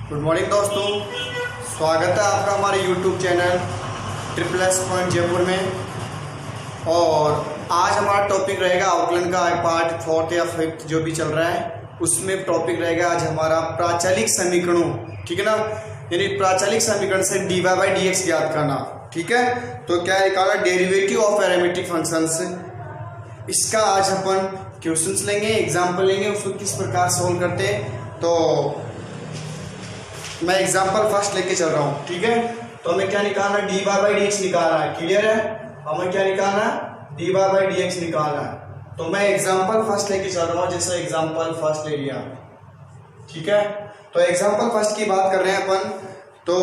Good morning दोस्तों, स्वागत है आपका हमारे YouTube channel triple point Jaipur में। और आज हमारा टॉपिक रहेगा आउटलाइन का पार्ट 4 या 5 जो भी चल रहा है, उसमें टॉपिक रहेगा आज हमारा प्राचलिक समीकरणों। ठीक है ना, यानी प्राचलिक समीकरण से dy बाई डी एक्स ज्ञात करना। ठीक है, तो क्या निकाला, डेरिवेटिव ऑफ पैरामीट्रिक फंक्शंस। इसका आज अपन क्वेश्चंस लेंगे, एग्जाम्पल लेंगे, उसको किस प्रकार सोल्व करते हैं। तो मैं एग्जाम्पल फर्स्ट लेके चल रहा हूँ। ठीक है, तो हमें क्या निकालना है, dy बाई डी एक्स निकालना है। क्लियर है, हमें क्या निकालना है, dy बाई डी एक्स निकालना है। तो मैं एग्जाम्पल फर्स्ट लेके चल रहा हूँ, जैसे एग्जाम्पल फर्स्ट ले लिया। ठीक है, तो एग्जाम्पल फर्स्ट की बात कर रहे हैं अपन। तो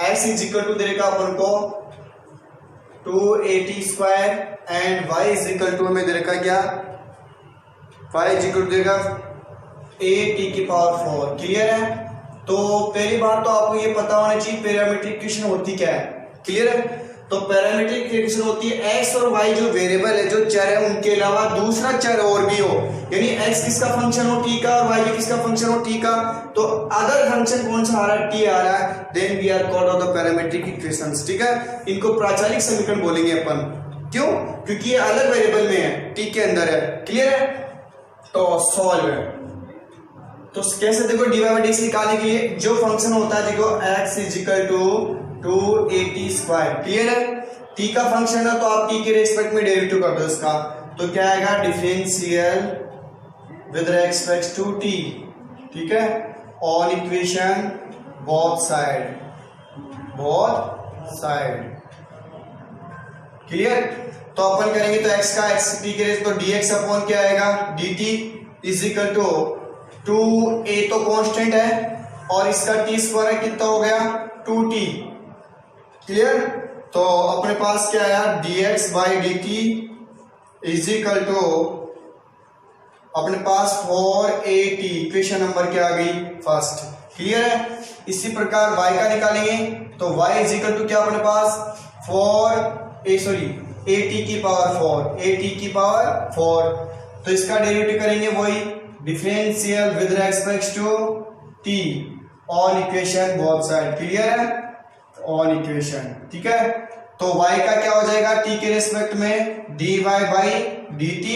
x इज इक्वल टू देगा अपन को 2at square and y is equal to हमें देगा क्या, y इज इक्वल टू देगा at की पावर 4। क्लियर है, तो पहली बात तो आपको ये पता होना चाहिए पैरामीट्रिक इक्वेशन होती क्या है। क्लियर है, तो पैरामीट्रिक इक्वेशन होती है x और y जो वेरिएबल है, जो चर है, उनके अलावा दूसरा चर और भी हो, यानी x किसका फंक्शन हो t का और y भी किसका फंक्शन हो t का, तो अदर फंक्शन कौन सा आ रहा है, t आ रहा है, then we are called of the parametric equations. ठीक है, इनको प्राचलिक समीकरण बोलेंगे अपन। क्यों, क्योंकि ये अलग वेरिएबल में है, t के अंदर है। क्लियर है, तो सॉल्व है। तो कैसे देखो, dy बाई डी एक्स निकालने के लिए जो फंक्शन होता है, देखो x is equal to 2at square. Clear है, t का फंक्शन है तो आप t के रेस्पेक्ट में डेरिवेटिव कर दो इसका, तो क्या आएगा, differential with respect to t। ठीक है, on equation both side. Clear, तो अपन करेंगे तो x का x t के रेस्पेक्ट, तो dx अपॉन क्या आएगा, dt is equal to 2a तो कांस्टेंट है और इसका t स्क्वायर कितना हो गया, 2t। क्लियर, तो अपने पास क्या आया, dx by dt is equal to अपने पास 4at। इक्वेशन नंबर क्या आ गई, फर्स्ट। क्लियर है, इसी प्रकार y का निकालेंगे तो y इज इक्वल टू क्या अपने पास at की पावर 4। तो इसका डेरिवेटिव करेंगे वही differential with respect to t on equation both side. Clear है, ऑन इक्वेशन। ठीक है, तो y का क्या हो जाएगा, t के रेस्पेक्ट में dy by dt,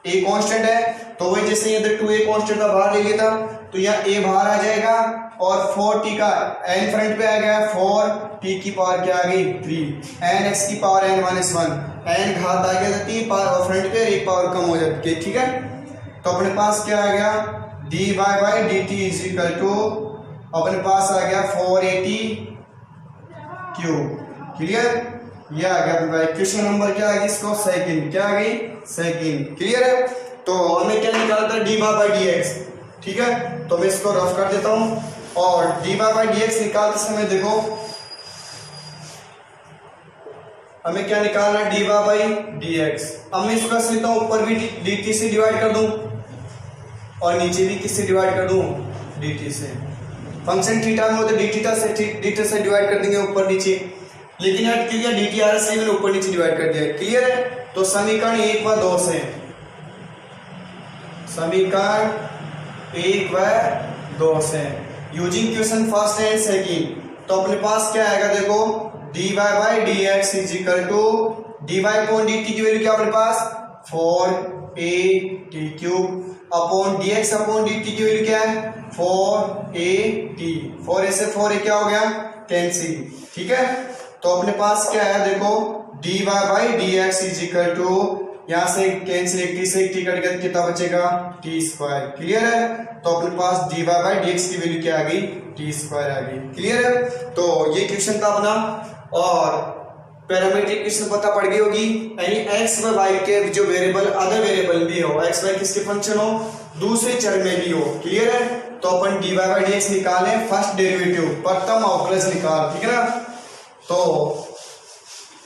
a constant है तो वही जैसे इधर 2a कांस्टेंट था, बाहर ले लिया था, तो यहाँ a बाहर आ जाएगा और 4t का n फ्रंट पे आ गया, 4t की पावर क्या आ गई, 3, n x की पावर n माइनस 1, n घात आ गया, 3 पावर फ्रंट पे एक पावर कम हो जाती है। ठीक है, तो अपने पास क्या आ गया, dy by dt is equal to अपने पास आ गया 4at क्यूब। क्लियर, ये आ गया अपने पास क्वेश्चन नंबर क्या आ गई, इसको सेकंड, क्या आ गई, सेकंड। क्लियर है, तो हमें क्या निकालना था, dy बाई dx। ठीक है, तो मैं इसको रफ कर देता हूं। और dy बाई dx निकालते समय देखो हमें क्या निकालना है, dy बाई dx। अब मैं इसको ऐसे लेता हूं, ऊपर भी dt से डिवाइड कर दूं और नीचे भी किससे डिवाइड कर दूं, dt से। फंक्शन थीटा में होता है dt से डिवाइड कर देंगे ऊपर नीचे, लेकिन यार क्लियर dt आ रहा है, मैंने ऊपर नीचे डिवाइड कर दिया। क्लियर है, तो समीकरण 1 व 2 से, समीकरण 1 व 2 से using question first and second, तो अपने पास क्या आएगा, देखो dy by dx is equal to dy upon dt की वैल्यू क्या अपने पास 4at cube upon dx upon dt की वैल्यू क्या है 4at। 4a से 4a क्या हो गया, कैंसिल। ठीक है, तो अपने पास क्या है, देखो dy by dx is equal to, यहां से कैंसिल, एक t से एक t कट गया, कितना बचेगा, t स्क्वायर। क्लियर है, तो अपने पास dy बाई dx की वैल्यू क्या आ गई, t स्क्वायर आ गई। क्लियर है, तो ये क्वेश्चन था अपना। और पैरामीट्रिक इक्वेशन पता पड़ गई होगी, यानी x व y के जो वेरिएबल अदर वेरिएबल भी हो, x y किसके फंक्शन हो, दूसरे चर में भी हो। क्लियर है, तो अपन dy बाई dx निकालें, फर्स्ट डेरिवेटिव, प्रथम अवकलज निकाल। ठीक है ना, तो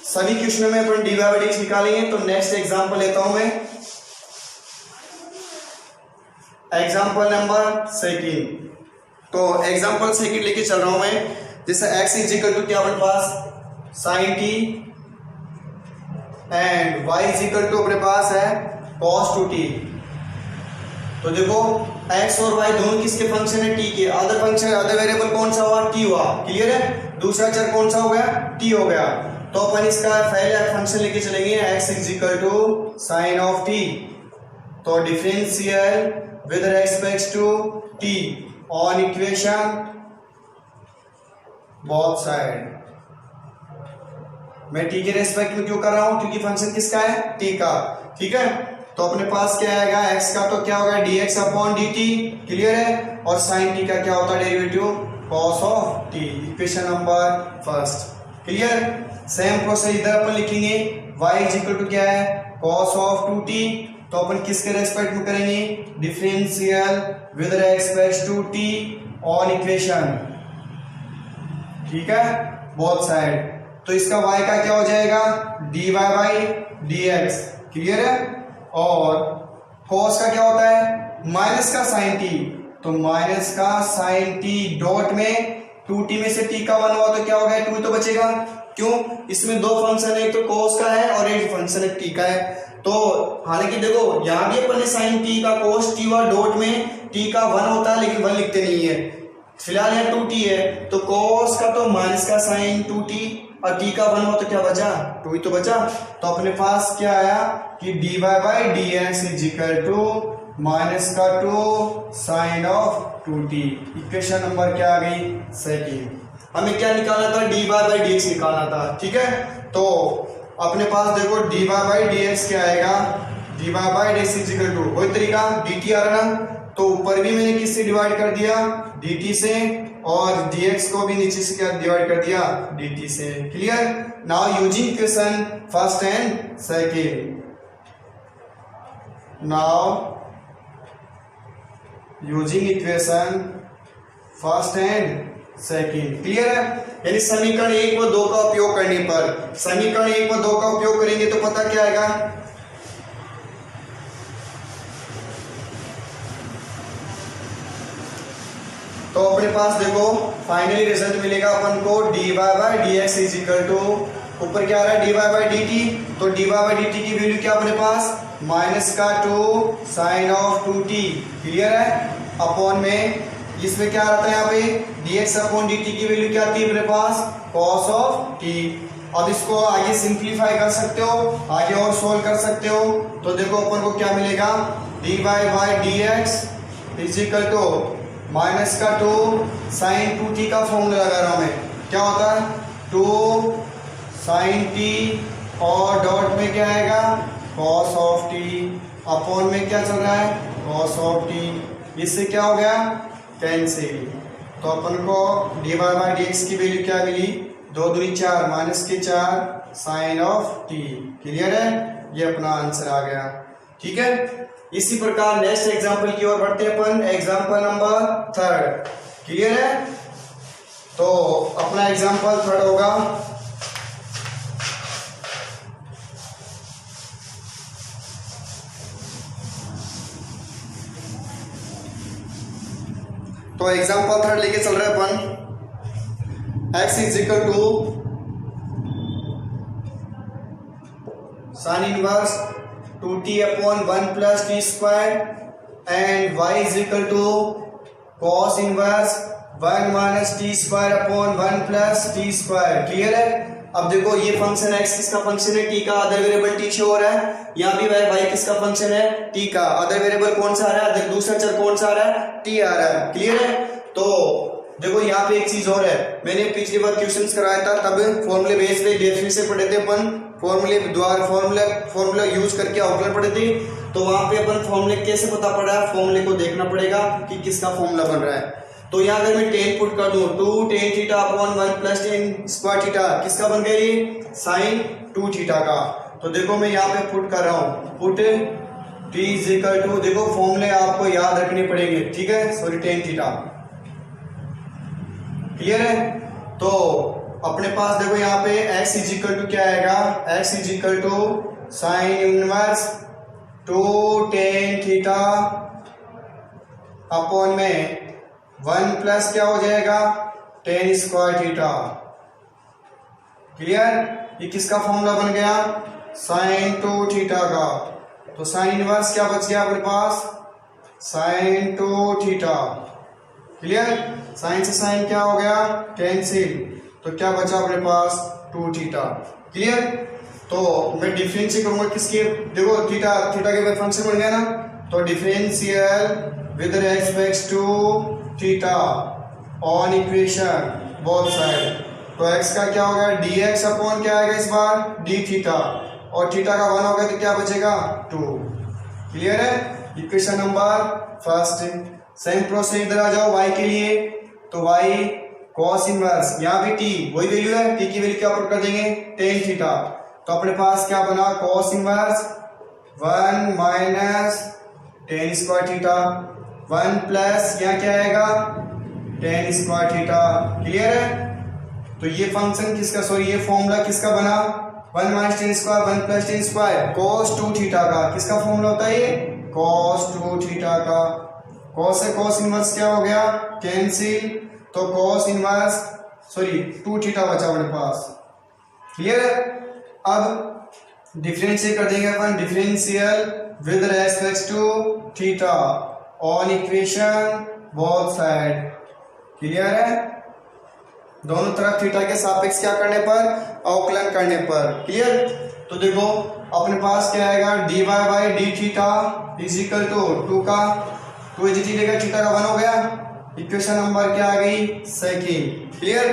सभी क्वेश्चनों में अपन dy बाई dx निकालेंगे। तो नेक्स्ट एग्जांपल लेता हूं मैं, एग्जांपल नंबर सेकंड। तो एग्जांपल सेकंड लेके चल रहा हूं मैं, जैसे x इज इक्वल टू क्या अपने पास sin t and y is equal to अपने पास है cos 2t। तो देखो एक्स और वाई दोनों किसके फंक्शन है, टी के। अदर फंक्शन अदर वेरिएबल कौन सा हुआ, टी हुआ। क्लियर है, दूसरा चर कौन सा हो गया, टी हो गया। तो अपन इसका पहले फंक्शन लेके चलेंगे x is equal to sine of t. तो differential with respect to t on equation both side. मैं टी के रेस्पेक्ट में क्यों कर रहा हूं, क्योंकि फंक्शन किसका है, टी का। ठीक है, तो अपने पास क्या आएगा, x का तो क्या होगा dx अपॉन dt। क्लियर है, और साइन टी का क्या होता है derivative, cos of t। Equation number first. Clear, same process इधर अपन लिखेंगे, y इज इक्वल टू क्या है, cos ऑफ 2t। तो अपन किसके रेस्पेक्ट में करेंगे, differential with respect to t on equation, ठीक है, बोथ साइड। तो इसका y का क्या हो जाएगा, dy बाई dx। क्लियर है, और cos का क्या होता है, माइनस का साइन t। तो माइनस का साइन t डॉट में 2t में से t का 1 हुआ तो क्या हो गया, 2 तो बचेगा। क्यों, इसमें दो फंक्शन है, एक तो cos का है और एक फंक्शन है t का है। तो हालांकि देखो यहां भी अपन ने साइन t का cos t हुआ डॉट में t का 1 होता है, लेकिन 1 लिखते नहीं है, फिलहाल यहाँ 2t है। तो cos का तो माइनस का साइन 2t और t का 1 हो तो क्या बचा, 2 ही तो बचा। तो अपने पास क्या आया कि dy by dx is equal to minus का 2 sine of 2t। Equation number क्या आ गई, सेकंड। हमें क्या निकालना था, dy बाई dx निकालना था। ठीक है, तो अपने पास देखो dy बाई dx क्या आएगा, dy by dx is equal to वही तरीका dt आ रहा ना, तो ऊपर भी मैंने किससे डिवाइड कर दिया, dt से, और dx को भी नीचे से क्या डिवाइड कर दिया, dt से। Clear, now using equation first and second, now using equation first and second. Clear है, यानी समीकरण 1 व 2 का उपयोग करने पर, समीकरण 1 व 2 का उपयोग करेंगे तो पता क्या आएगा, तो अपने पास देखो फाइनली रिजल्ट मिलेगा अपन को dy by dx is equal to, ऊपर क्या आ रहा है, dy बाई dt। तो dy बाई dt की वैल्यू क्या अपने पास, माइनस का 2 साइन ऑफ 2t। क्लियर है, अपॉन में इसमें क्या आता है यहाँ पे dx अपॉन dt की वैल्यू क्या आती है अपने पास, cos ऑफ t। अब इसको आगे सिंप्लीफाई कर सकते हो, आगे और सोल्व कर सकते हो। तो देखो अपन को क्या मिलेगा, dy by dx is equal to minus का 2 साइन 2t का फॉर्मूला लगा रहा हूं मैं, क्या होता है 2 साइन t और डॉट में क्या आएगा, cos ऑफ t, अपॉन में क्या चल रहा है, cos ऑफ t। इससे क्या हो गया, कैंसिल। तो अपन को dy बाई dx की वैल्यू क्या मिली, 2 दूनी 4 माइनस के 4 साइन ऑफ t। क्लियर है, ये अपना आंसर आ गया। ठीक है, इसी प्रकार नेक्स्ट एग्जांपल की ओर बढ़ते हैं अपन, एग्जांपल नंबर 3। क्लियर है, तो अपना एग्जांपल 3 होगा, तो एग्जांपल 3 लेके चल रहे अपन, x is equal to sine inverse 2t upon 1 plus t square and y is equal to cos inverse 1 minus t square upon 1 plus t square. Clear है, अब देखो ये फंक्शन x किसका फंक्शन है, t का, अदर वेरिएबल t शो हो रहा है, यहाँ भी y किसका फंक्शन है, t का, अदर वेरिएबल कौन सा आ रहा है, दूसरा चर कौन सा आ रहा है, t आ रहा है। क्लियर है, तो देखो यहाँ पे एक चीज और है, मैंने पिछली बार क्वेश्चंस कराया था तब फॉर्मूले बेस पे डेफिनेशन से पढ़े थे अपन, फॉर्मूले द्वारा फॉर्मूला यूज करके आउटलाइन पढ़े थे। तो वहां पे अपन फॉर्मूले कैसे पता पड़ा, फॉर्मूले को देखना पड़ेगा कि किसका फॉर्मूला बन रहा है। तो यहाँ अगर मैं टेन पुट कर दूं, 2 tan theta upon 1 plus ten square theta, किसका बन गया ये, साइन 2 थीटा का। तो देखो मैं यहाँ पे पुट कर रहा हूँ, put t is equal to, देखो फॉर्मूले आपको याद रखने पड़ेंगे, ठीक है, सॉरी टेन थीटा। क्लियर है, तो अपने पास देखो यहाँ पे x इज इक्वल टू क्या आएगा, x is equal to sine inverse 2 tan theta upon में 1 प्लस क्या हो जाएगा, टेन स्क्वायर थीटा। क्लियर, ये किसका फॉर्मूला बन गया, साइन 2 थीटा का। तो साइन इनवर्स क्या बच गया अपने पास, साइन 2 थीटा। क्लियर? साइन से साइन क्या हो गया? कैंसिल। तो क्या बचा अपने पास? 2 थीटा। क्लियर? तो मैं डिफरेंशिएट करूंगा किसके, देखो थीटा थीटा के फंक्शन बन गया ना, तो differential with respect to theta on equation both side. तो x का क्या होगा? dx अपॉन क्या आएगा इस बार? d थीटा, और थीटा का 1 हो गया तो क्या बचेगा? 2। क्लियर है? Equation number first. Same process इधर आ जाओ y के लिए, तो y cos इनवर्स, यहाँ भी t वही वैल्यू है, t की वैल्यू क्या पुट कर देंगे? tan theta. तो अपने पास क्या बना? cos inverse 1 minus tan square theta, 1 plus यहाँ क्या आएगा? tan square theta. क्लियर है? तो ये फंक्शन किसका, सॉरी ये फॉर्मूला किसका बना? 1 minus tan square 1 plus tan square cos 2 theta का। किसका फॉर्मूला होता है ये? cos 2 थीटा का। cos से cos इनवर्स क्या हो गया? कैंसिल। तो cos इनवर्स सॉरी 2 थीटा बचा अपने पास। क्लियर है? अब डिफरेंशिएट कर देंगे अपन, differential with respect to theta on equation both side. Clear है? दोनों तरफ थीटा के सापेक्ष क्या करने पर? अवकलन करने पर। क्लियर? तो देखो अपने पास क्या आएगा? dy by d theta is equal to 2 का 2 इज थीटा का 1 हो गया। इक्वेशन नंबर क्या आ गई? सेकंड। क्लियर?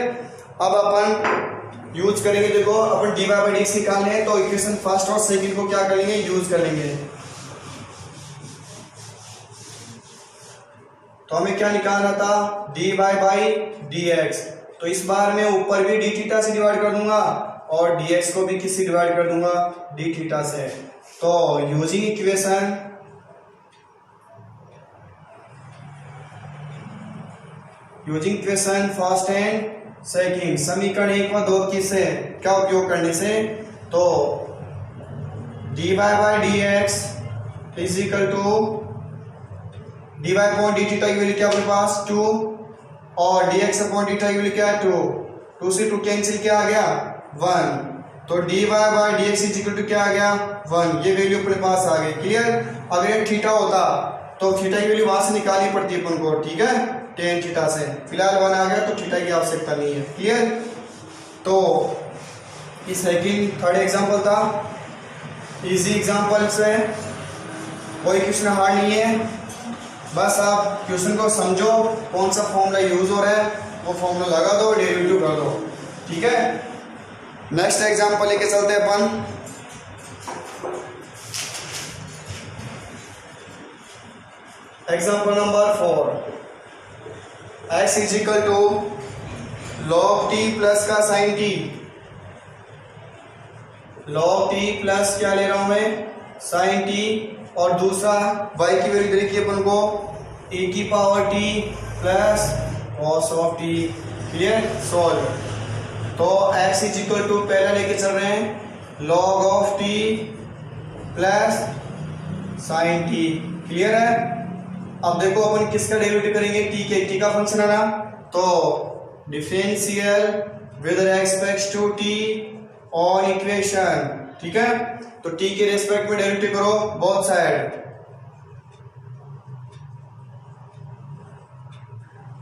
अब अपन यूज करेंगे, देखो अपन dy बाई डी निकालने हैं, तो इक्वेशन फर्स्ट और सेकंड को क्या करेंगे? यूज कर लेंगे। तो हमें क्या निकालना था? dy by dx। तो इस बार मैं ऊपर भी डी थीटा से डिवाइड कर दूंगा और dx को भी किससे डिवाइड कर दूंगा? डी थीटा से। तो using equation first and second, समीकरण 1 व 2 किससे क्या उपयोग करने से? तो dy by dx is equal to dy upon d theta की वैल्यू क्या अपने पास? 2, और dx अपॉन डी थीटा की वैल्यू क्या है? 2। 2 से 2 कैंसिल क्या आ गया? 1। तो dy by dx is equal to क्या आ गया? 1। ये वैल्यू अपने पास आ गई। क्लियर? अगर ये थीटा होता तो थीटा की वैल्यू वहां से निकालनी पड़ती है अपन को, ठीक है, tan थीटा से। फिलहाल 1 आ गया तो थीटा की आवश्यकता नहीं है। क्लियर? तो इस सेकंड थर्ड एग्जांपल था, इजी एग्जांपल से, कोई क्वेश्चन हार्ड नहीं है, बस आप क्वेश्चन को समझो कौन सा फॉर्मूला यूज हो रहा है, वो फॉर्मूला लगा दो, डेरिवेटिव कर दो। ठीक है? नेक्स्ट एग्जांपल लेके चलते हैं अपन। Example number 4, x is equal to log t plus का sin t। log t plus क्या ले रहा हूं मैं? sin t, और दूसरा y की वैल्यू देखिए अपन को e की power t plus cos of t। Clear? Solve. तो x इज इक्वल टू पहला लेके चल रहे हैं log of t plus sin t। Clear है? अब देखो अपन किसका डेरिवेटिव करेंगे? t के, t का फंक्शन है ना, तो differential with respect to t on equation. ठीक है? तो t के रेस्पेक्ट में डेरिवेटिव करो बोथ साइड।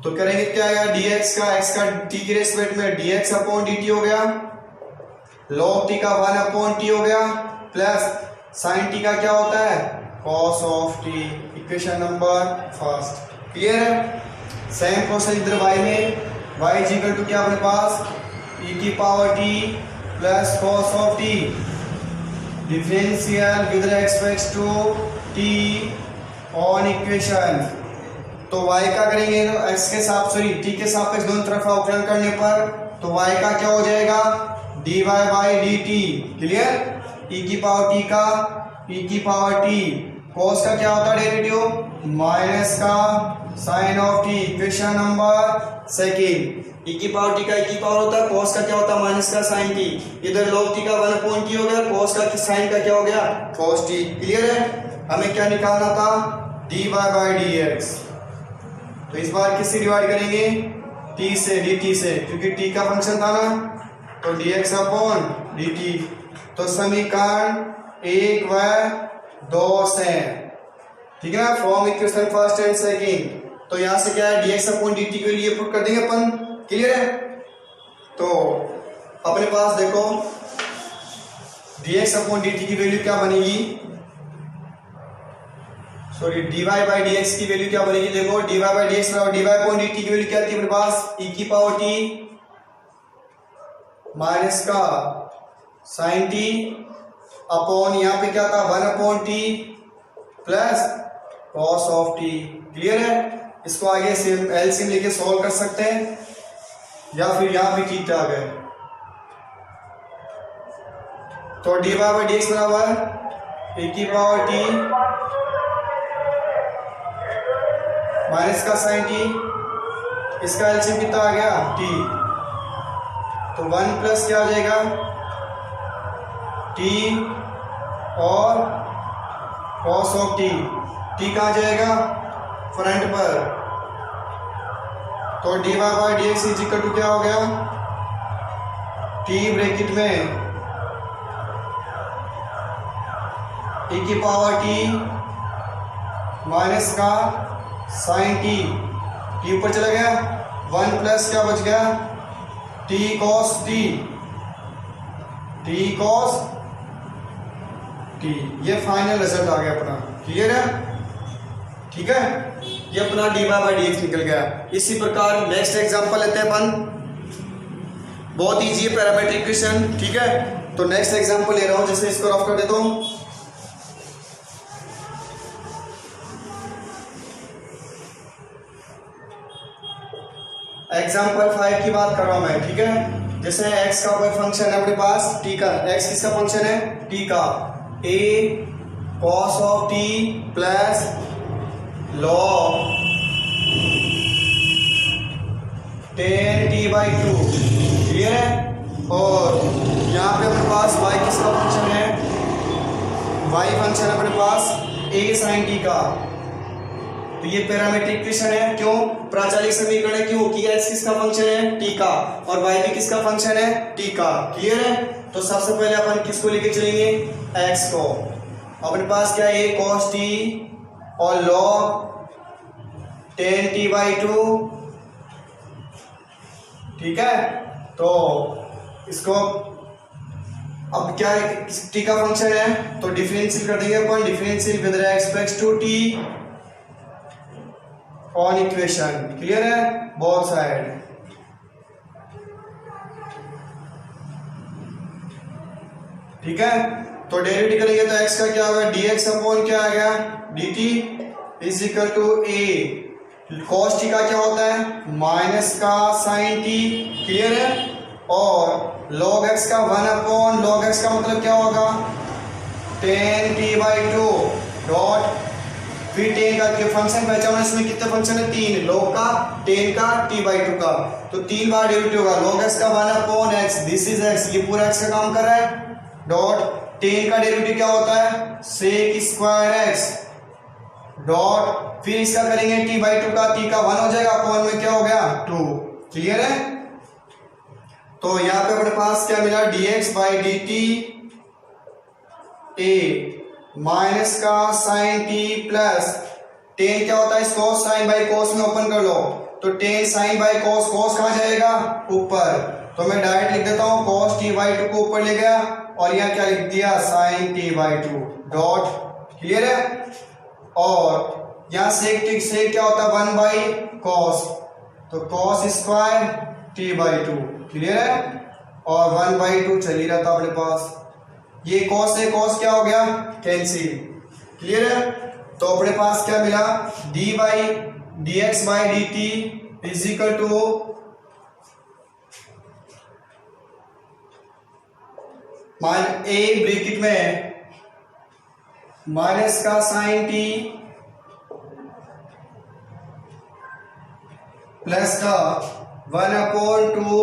तो करेंगे क्या आएगा? dx का, x का t के रेस्पेक्ट में dx अपॉन dt हो गया, log t का 1 अपॉन t हो गया, प्लस sin t का क्या होता है? cos of t। Equation number first. Clear है? सेम प्रोसेस इधर y में, y इज इक्वल टू क्या अपने पास? e की power t plus cos of t, differential with respect to t on equation. तो y का करेंगे तो x के साथ, सॉरी t के सापेक्ष दोनों तरफ अवकलन करने पर, तो y का क्या हो जाएगा? dy by dt। Clear? e की पावर t का e की पावर t, cos का क्या होता है डेरिवेटिव? माइनस का sin of t। Equation number second, e की पावर t का e की पावर होता है, cos का क्या होता है? माइनस का sin t। इधर log t का 1 अपॉन t हो गया, cos का sin का क्या हो गया? cos t। क्लियर है? हमें क्या निकालना था? dy by dx। तो इस बार किससे डिवाइड करेंगे? t से, dt से, क्योंकि t का फंक्शन था ना, तो dx अपॉन dt। तो समीकरण 1 व 2 से ठीक है ना, from equation first and second. तो यहाँ से क्या है, dx अपॉन dt के लिए पुट कर देंगे अपन। क्लियर है? तो अपने पास देखो dx अपॉन dt की वैल्यू क्या बनेगी, सॉरी dy बाई dx की वैल्यू क्या बनेगी। देखो dy बाई dx बराबर dy अपॉन dt की वैल्यू क्या थी अपने पास, e की पावर t माइनस का साइन t अपॉन यहाँ पे क्या था 1 upon t plus cos of t। Clear है? इसको आगे एलसीएम लेके सॉल्व कर सकते हैं, या फिर यहाँ भी ठीक ठाक है। तो dy बाई dx बराबर e की पावर t माइनस का साइन t, इसका एलसीएम कितना आ गया t, तो 1 प्लस क्या हो जाएगा t और कॉस ऑफ t। t कहाँ जाएगा, फ्रंट पर। तो dy by dx is equal to क्या हो गया, t ब्रैकेट में e की पावर t माइनस का साइन t, t ऊपर चला गया, 1 प्लस क्या बच गया t cos t, t cos t। ये फाइनल रिजल्ट आ गया अपना। क्लियर है? ठीक है, ये अपना dy बाई dx निकल गया। इसी प्रकार नेक्स्ट एग्जांपल लेते हैं अपन, बहुत इजी है पैरामेट्रिक इक्वेशन। ठीक है, तो नेक्स्ट एग्जांपल ले रहा हूं, जैसे इसको रफ कर देता हूं। एग्जाम्पल 5 की बात कर रहा हूं मैं। ठीक है, जैसे x का कोई फंक्शन है अपने पास, t का, x किसका फंक्शन है, t का, a cos of t plus log tan t by 2। Clear है? और यहाँ पे अपने पास y किसका फंक्शन है, y फंक्शन है अपने पास a sin t का। तो ये पैरामेट्रिक इक्वेशन है, क्यों, प्राचालिक समीकरण है, क्यों कि x किसका फंक्शन है, t का, और y भी किसका फंक्शन है, t का। क्लियर है? तो सबसे पहले अपन किसको लेके चलेंगे, x को। अपने पास क्या है, cos t और log tan t बाई 2। ठीक है, तो इसको अब क्या है, t का फंक्शन है तो डिफरेंशियल कर देंगे अपन, differential with respect to t on equation. Clear है, बोथ साइड। ठीक है, तो डेरिवेटिव करेंगे तो x का क्या होगा, dx अपॉन क्या आ गया dt is equal to a cos t का क्या होता है माइनस का साइन t। क्लियर है, और log x का 1 अपॉन log x का मतलब क्या होगा tan t बाई 2 डॉट, फिर टेन का फंक्शन पहचाना, इसमें कितने फंक्शन है, 3, log का, tan का, t बाई 2 का, तो 3 बार डेरिवेटिव होगा। log x का 1 upon x, this is x, ये पूरा x का काम कर रहा है, डॉट tan का डेरिवेटिव क्या होता है sec स्क्वायर x, डॉट फिर इसका करेंगे t बाई 2 का, t का 1 हो जाएगा, अपॉन में क्या हो गया 2। क्लियर है, तो यहाँ पे अपने पास क्या मिला, dx by dt a minus का साइन t प्लस टेन क्या होता है, cos साइन बाई cos में ओपन कर लो, तो tan sine by cos, cos कहाँ जाएगा ऊपर, तो मैं डायरेक्ट लिख देता हूँ cos t बाई 2 को ऊपर ले गया, और यहाँ क्या लिख दिया sine t by 2 dot. Clear है, और यहाँ सेक क्या होता है 1 बाई cos, तो cos square t by 2। Clear है, और 1 बाई 2 चल ही रहा था अपने पास, ये cos से cos क्या हो गया कैंसिल। क्लियर है, तो अपने पास क्या मिला, dx by dt is equal to a bracket में माइनस का साइन t प्लस का 1 upon 2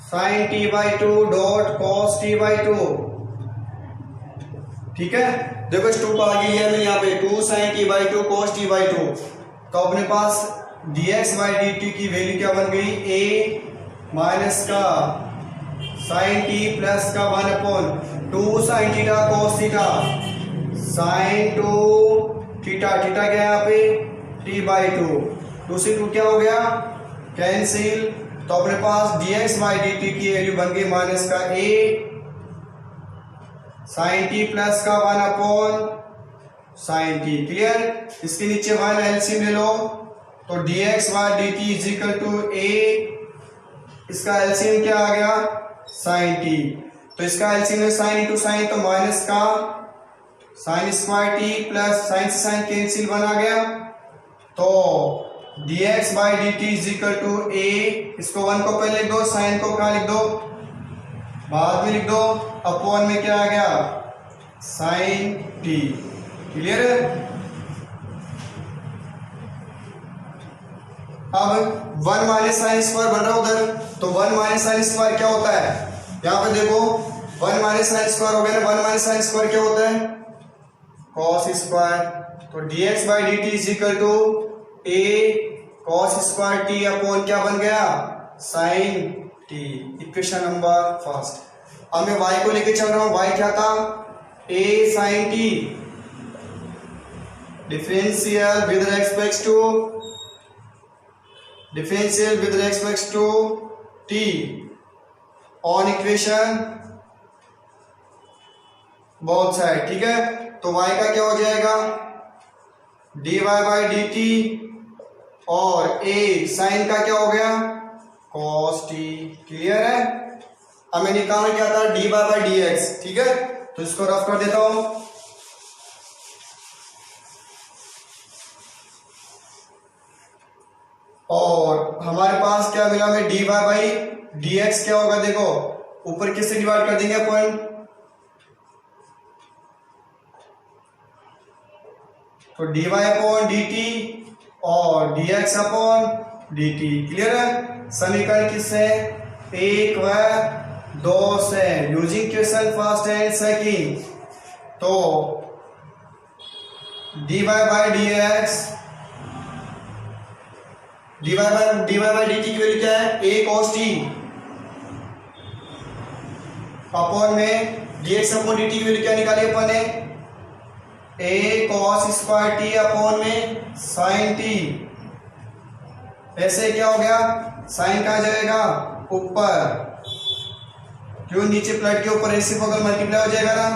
sine t by 2 dot cos t by 2। ठीक है, देखो स्टूप आ गई है, मैं यहाँ पे 2 sine t by 2 cos t by 2, तो अपने पास dx बाई dt की वैल्यू क्या बन गई, a माइनस का साइन टी प्लस का 1/2 sine theta cos theta, sine 2 theta, theta क्या है यहाँ पे t/2, 2 से 2 क्या हो गया कैंसिल। तो अपने पास dx/dt की वैल्यू बन गई माइनस का a साइन टी प्लस का 1/sin t। क्लियर। इसके नीचे 1 एलसीएम ले लो तो dx/dt is equal to a, इसका एलसीएम क्या आ गया sin t, तो इसका एलसीएम है sin इंटू साइन तो माइनस का sin square t plus sign से साइन कैंसिल 1 आ गया। तो dx/dt is equal to a, इसको 1 को पहले लिख दो, साइन को कहाँ लिख दो बाद में लिख दो, अपॉन में क्या आ गया sin t। क्लियर है। अब 1 माइनस साइन स्क्वायर बन रहा है उधर, तो 1 माइनस साइन स्क्वायर क्या होता है यहाँ पे देखो 1 माइनस साइन स्क्वायर हो गया ना, 1 माइनस साइन स्क्वायर क्या होता है cos स्क्वायर। तो dx/dt is equal to a cos square t upon क्या बन गया sin t। Equation number first. अब मैं y को लेके चल रहा हूं, y क्या था a sin t differential with respect to t on equation both side. ठीक है। तो y का क्या हो जाएगा dy/dt और a साइन का क्या हो गया cos t। क्लियर है। अब मैं निकालना क्या था dy/dx। ठीक है, तो इसको रफ कर देता हूं। और हमारे पास क्या मिला में dy/dx क्या होगा देखो ऊपर किससे डिवाइड कर देंगे पॉइंट, तो dy/dt और dx/dt। क्लियर है। समीकरण किससे 1 व 2 से using question first and second. तो dy/dx dy/dt की वैल्यू क्या है a cos t अपॉन में dx/dt की वैल्यू क्या निकाली अपन ने a cos square t upon में sin t। ऐसे क्या हो गया साइन कहाँ जाएगा ऊपर, क्यों नीचे प्लेट के ऊपर रेसिप्रोकल मल्टीप्लाई हो जाएगा ना,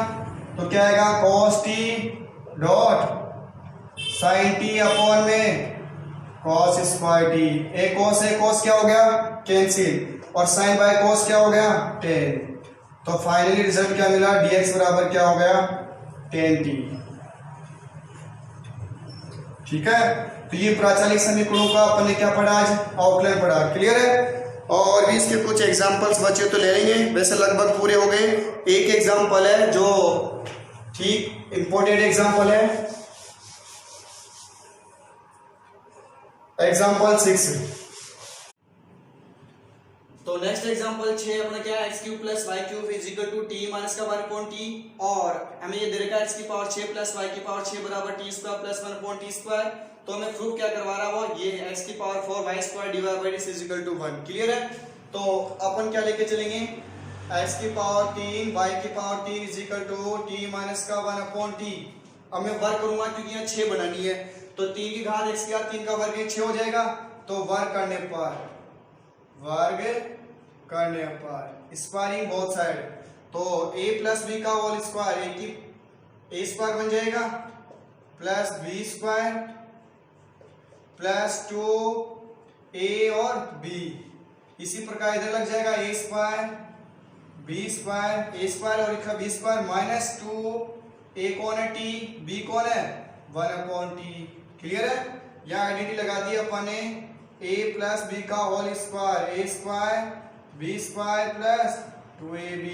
तो क्या आएगा cos t dot sin t upon में cos स्क्वायर t। एक cos क्या हो गया कैंसिल और sin बाय cos क्या हो गया tan। तो फाइनली रिजल्ट क्या मिला dx बराबर क्या हो गया tan t। ठीक है। तो ये प्राचलिक समीकरणों का अपन ने क्या पढ़ा आज आउटलाइन पढ़ा। क्लियर है। और भी इसके कुछ एग्जांपल्स बचे तो ले लेंगे, वैसे लगभग पूरे हो गए। एक एग्जांपल है जो ठीक इंपॉर्टेंट एग्जांपल है, एग्जांपल 6। तो नेक्स्ट एग्जांपल 6 अपना क्या है x³ + y³ is equal to t minus का 1/t और हमें ये दे रखा है x की पावर 6 + y की पावर 6 बराबर t² + 1/t²। तो हमें प्रूफ क्या करवा रहा है वो ये x की power 4 y² / is equal to 1। Clear है। तो अपन क्या लेके चलेंगे x की पावर 3 y की power 3 is equal to t minus का 1/t। अब मैं वर्क करूंगा क्योंकि यहाँ 6 बनानी है, तो 3 की घात x की घात 3 का वर्ग 6 हो जाएगा। तो वर्ग करने पर स्क्वायरिंग बोथ साइड, तो a + b का होल स्क्वायर a की a स्क्वायर बन जाएगा plus b square plus 2a और b। इसी प्रकार इधर लग जाएगा a square b square a square और लिखा b स्क्वायर माइनस 2a कौन है t b कौन है 1/t। क्लियर है। यहाँ आइडेंटिटी लगा दी अपन ने a + b का whole square a square b square plus 2ab।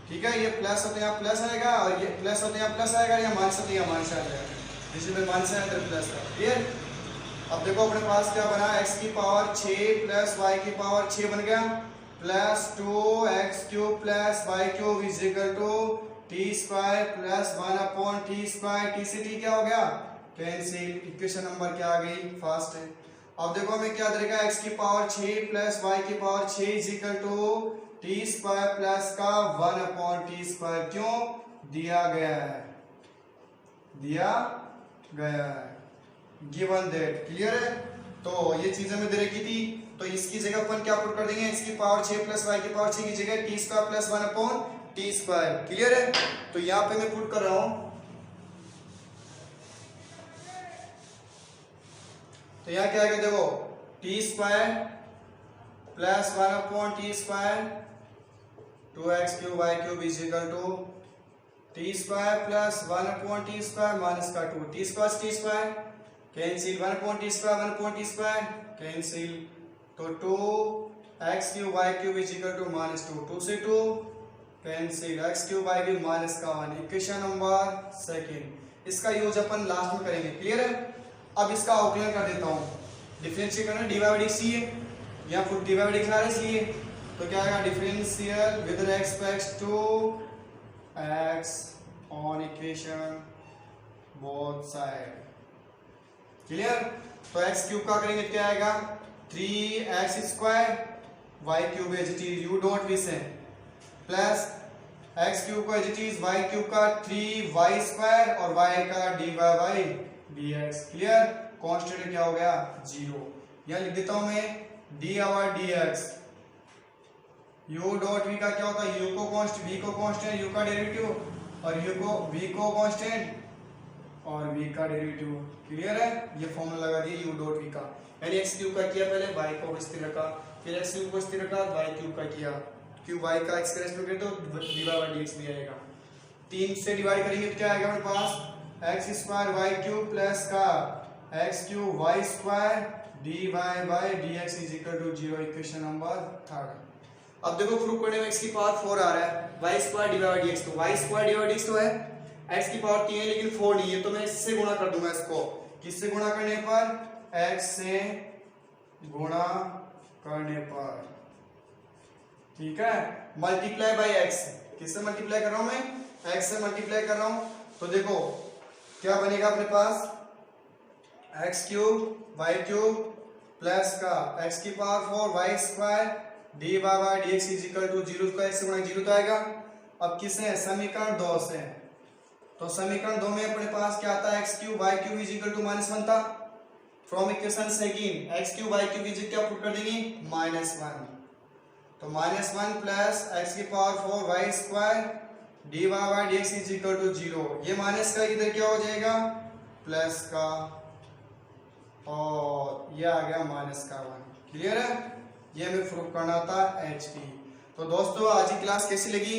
ठीक है। ये प्लस होते यहाँ प्लस आएगा और ये प्लस होते यहाँ प्लस आएगा, या माइनस होते यहाँ माइनस आ जाएगा, जिसमें माइनस है तो प्लस का। क्लियर। अब देखो अपने पास क्या बना x की पावर 6 + y की पावर 6 बन गया plus 2x³ + y³ is equal to t² + 1/t²। t से t क्या हो गया कैंसिल। इक्वेशन नंबर क्या आ गई फर्स्ट है। अब देखो हमें क्या देगा, x की पावर 6 प्लस y की power 6 is equal to t square plus का 1 अपॉन टी स्क्वायर, क्यों दिया गया है, गिवन दैट, क्लियर है। तो ये चीज हमें दे रखी थी, तो इसकी जगह अपन क्या पुट कर देंगे, x की पावर 6 प्लस y की पावर 6 की जगह T square plus 1 upon t square, clear है। तो यहां पे मैं पुट कर रहा हूं, तो यहाँ क्या आएगा देखो, t square plus 1 upon t square 2x cube y cube is equal to t square plus 1 upon t square minus का 2 t square cancel, 1 upon t square cancel, तो 2x cube y cube is equal to minus 2 से 2 cancel, x cube y cube minus का 1, equation number second. इसका use अपन last में करेंगे, clear है। अब इसका आउटलाइन कर देता हूं, डिफरेंशिएट करना डी बाई डी सी है, यहाँ फुल डी बाई डी लिखा है इसलिए, तो क्या आएगा, differential with respect to x on equation both side, clear. तो x क्यूब का करेंगे क्या आएगा, 3x square, y cube as it is u dot विस है, प्लस x क्यूब का as it is y cube का 3y स्क्वायर और y का dy by dx, clear. Constant क्या हो गया, 0। यहां लिख देता हूं मैं dy dx, u dot v का क्या होता है, u को कांस्टेंट, v को कांस्टेंट, u का डेरिवेटिव, और u को v को कांस्टेंट और v का डेरिवेटिव, क्लियर है। ये फॉर्मूला लगा दिया u डॉट v का, यानी x क्यूब का किया पहले, y को स्थिर रखा, फिर x क्यूब को स्थिर रखा, y क्यूब का किया, क्यूब y का x के रेस्पेक्ट में तो dy बाई dx भी आएगा। 3 से डिवाइड करेंगे तो क्या आएगा हमारे पास, x square y cube plus का x cube y square dy by dx is equal to 0, equation number third. अब देखो प्रूव करने में x की पावर 4 आ रहा है, y square dy by dx, तो y square dy by dx तो है, x की पावर 3 है लेकिन 4 नहीं है, तो मैं इससे गुणा कर दूंगा इसको, किससे गुणा करने पर, x से गुणा करने पर, ठीक है, मल्टीप्लाई बाई x, किससे मल्टीप्लाई कर रहा हूं मैं, x से मल्टीप्लाई कर रहा हूं, तो देखो क्या बनेगा अपने पास, x cube y cube plus का x की power 4 y square d y by d x is equal to 0 का x से गुणा 0 तो आएगा। अब किससे, समीकरण 2 से, तो समीकरण 2 में अपने पास क्या आता है, x cube y cube is equal to -1 था, from equation second x cube y cube is क्या पुट कर देंगे, -1, तो -1 प्लस x की power 4 y square d y by d x is equal to 0, ये माइनस का इधर क्या हो जाएगा, प्लस का, और ये आ गया माइनस का 1, क्लियर है। ये हमें प्रूफ करना था HP। तो दोस्तों आज की क्लास कैसी लगी,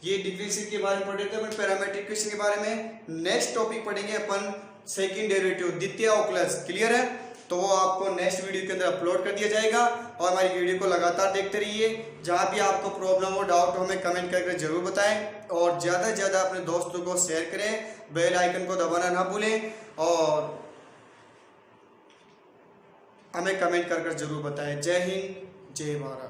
ये डिफरेंशियल के बारे में पढ़े थे, अपन पैरामीट्रिक इक्वेशन के बारे में नेक्स्ट टॉपिक पढ़ेंगे अपन सेकंड डेरिवेटिव, द्वितीय अवकलज, क्लियर है। तो वो आपको नेक्स्ट वीडियो के अंदर अपलोड कर दिया जाएगा, और हमारी वीडियो को लगातार देखते रहिए। जहां भी आपको प्रॉब्लम हो, डाउट हो, हमें कमेंट करके जरूर बताएं, और ज़्यादा से ज़्यादा अपने दोस्तों को शेयर करें, बेल आइकन को दबाना ना भूलें, और हमें कमेंट कर जरूर बताएं। जय हिंद, जय भारत।